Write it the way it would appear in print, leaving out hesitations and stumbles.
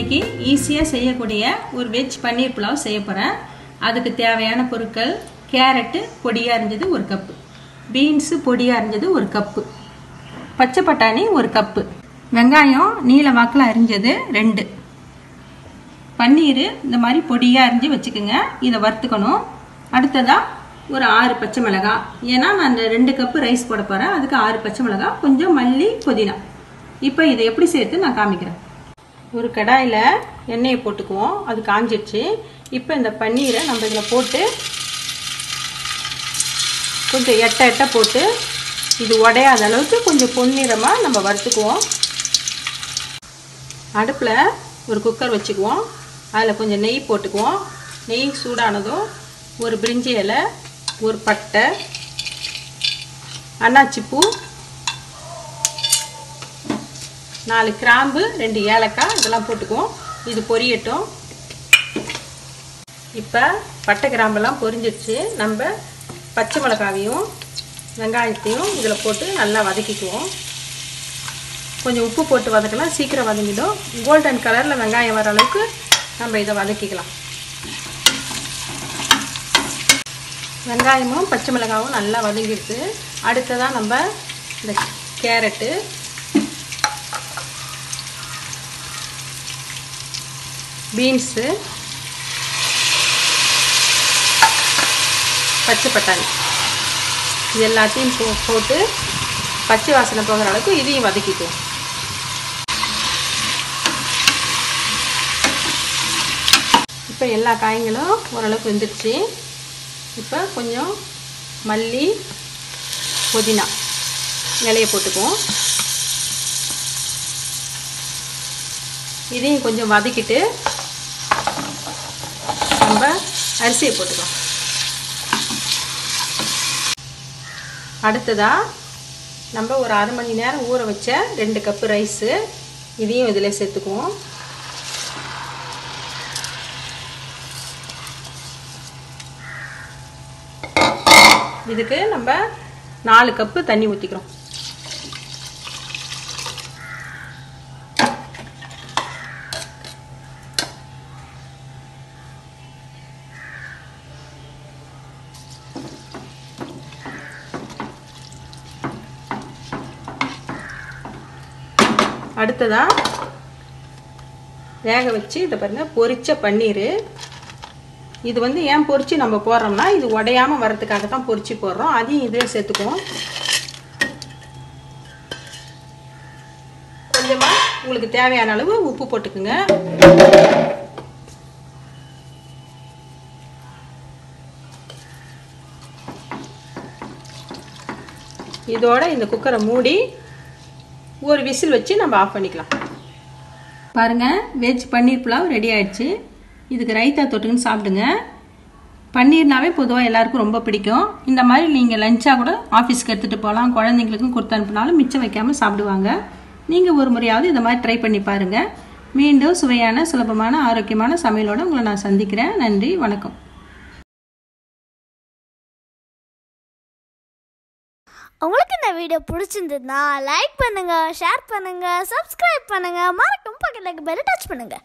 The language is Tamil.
இன்னைக்கு ஈஸியா செய்யக்கூடிய ஒரு வெஜ் பன்னீர் புலாவ் செய்ய போறேன். அதுக்கு தேவையான பொருட்கள் கேரட் பொடியா அரிஞ்சது 1 கப், பீன்ஸ் பொடியா அரிஞ்சது 1 கப், பச்சை பட்டாணி 1 கப், வெங்காயம் நீல வாக்குல அரிஞ்சது 2, பன்னீர் இந்த மாதிரி பொடியா அரிஞ்சு வச்சுக்கோங்க. இதை வறுத்துக்கணும். அடுத்ததா ஒரு 6 பச்சை மிளகாய், ஏன்னா நான் 2 கப் ரைஸ் போட போறேன், அதுக்கு 6 பச்சை மிளகாய், கொஞ்சம் மல்லி புதினா. இப்போ இதை எப்படி சேர்த்து நான் காமிக்கிறேன். ஒரு கடாயில் எண்ணெயை போட்டுக்குவோம். அது காஞ்சிடுச்சு. இப்போ இந்த பன்னீரை நம்ம இதில் போட்டு கொஞ்சம் எட்ட போட்டு இது உடையாத அளவுக்கு கொஞ்சம் பொன்னிறமாக நம்ம வறுத்துக்குவோம். அடுப்பில் ஒரு குக்கர் வச்சுக்குவோம். அதில் கொஞ்சம் நெய் போட்டுக்குவோம். நெய் சூடானதும் ஒரு பிரிஞ்சி இலை, ஒரு பட்டை, அன்னாச்சிப்பூ, 4 கிராம்பு, 2 ஏலக்காய் இதெல்லாம் போட்டுக்குவோம். இது பொரியட்டும். இப்போ பட்டை கிராம்பெல்லாம் பொரிஞ்சிடுச்சு. நம்ம பச்சை மிளகாவையும் வெங்காயத்தையும் இதில் போட்டு நல்லா வதக்கிக்குவோம். கொஞ்சம் உப்பு போட்டு வதக்கலாம், சீக்கிரம் வதங்கிடும். கோல்டன் கலரில் வெங்காயம் வர அளவுக்கு நம்ம இதை வதக்கிக்கலாம். வெங்காயமும் பச்சை மிளகாயும் நல்லா வதங்கிடுச்சு. அடுத்ததான் நம்ம இந்த கேரட்டு, பீன்ஸு, பச்சை பட்டாணி இது எல்லாத்தையும் போட்டு பச்சை வாசனை போகிற அளவுக்கு இதையும் வதக்கிக்குவோம். இப்போ எல்லா காய்களும் ஓரளவுக்கு வெந்துடுச்சு. இப்போ கொஞ்சம் மல்லி புதினா இலையை போட்டுக்குவோம். இதையும் கொஞ்சம் வதக்கிட்டு நம்ம அரிசியை போட்டுக்கலாம். அடுத்ததா நம்ம ஒரு அரை மணி நேரம் ஊற வச்ச 2 கப் ரைஸு இதையும் இதில் சேர்த்துக்குவோம். இதுக்கு நம்ம 4 கப்பு தண்ணி ஊற்றிக்கிறோம். அடுத்ததா வேக வச்சு இதை பாருங்க பொரிச்ச பன்னீர். இது வந்து ஏன் பொரிச்சு நம்ம போடுறோம்னா இது உடையாம வரதுக்காக தான் பொரிச்சு போடுறோம். அதையும் இதில் சேர்த்துக்குவோம். கொஞ்சமா உங்களுக்கு தேவையான அளவு உப்பு போட்டுக்குங்க. இதோட இந்த குக்கரை மூடி ஒரு விசில் வச்சு நம்ம ஆஃப் பண்ணிக்கலாம். பாருங்க, வெஜ் பன்னீர் புலாவ் ரெடி ஆயிடுச்சு. இதுக்கு ரைத்தா தொட்டுக்குன்னு சாப்பிடுங்க. பன்னீர்னாவே பொதுவாக எல்லாருக்கும் ரொம்ப பிடிக்கும். இந்த மாதிரி நீங்கள் லஞ்சாக கூட ஆஃபீஸ்க்கு எடுத்துகிட்டு போகலாம். குழந்தைங்களுக்கும் கொடுத்து அனுப்பினாலும் மிச்சம் வைக்காமல் சாப்பிடுவாங்க. நீங்கள் ஒரு முறையாவது இந்த மாதிரி ட்ரை பண்ணி பாருங்கள். மீண்டும் சுவையான, சுலபமான, ஆரோக்கியமான சமையலோடு உங்களை நான் சந்திக்கிறேன். நன்றி, வணக்கம். உங்களுக்கு இந்த வீடியோ பிடிச்சிருந்ததுன்னா லைக் பண்ணுங்க, ஷேர் பண்ணுங்க, சப்ஸ்கிரைப் பண்ணுங்க, மறக்காம பக்கத்துல பெல் டச் பண்ணுங்க.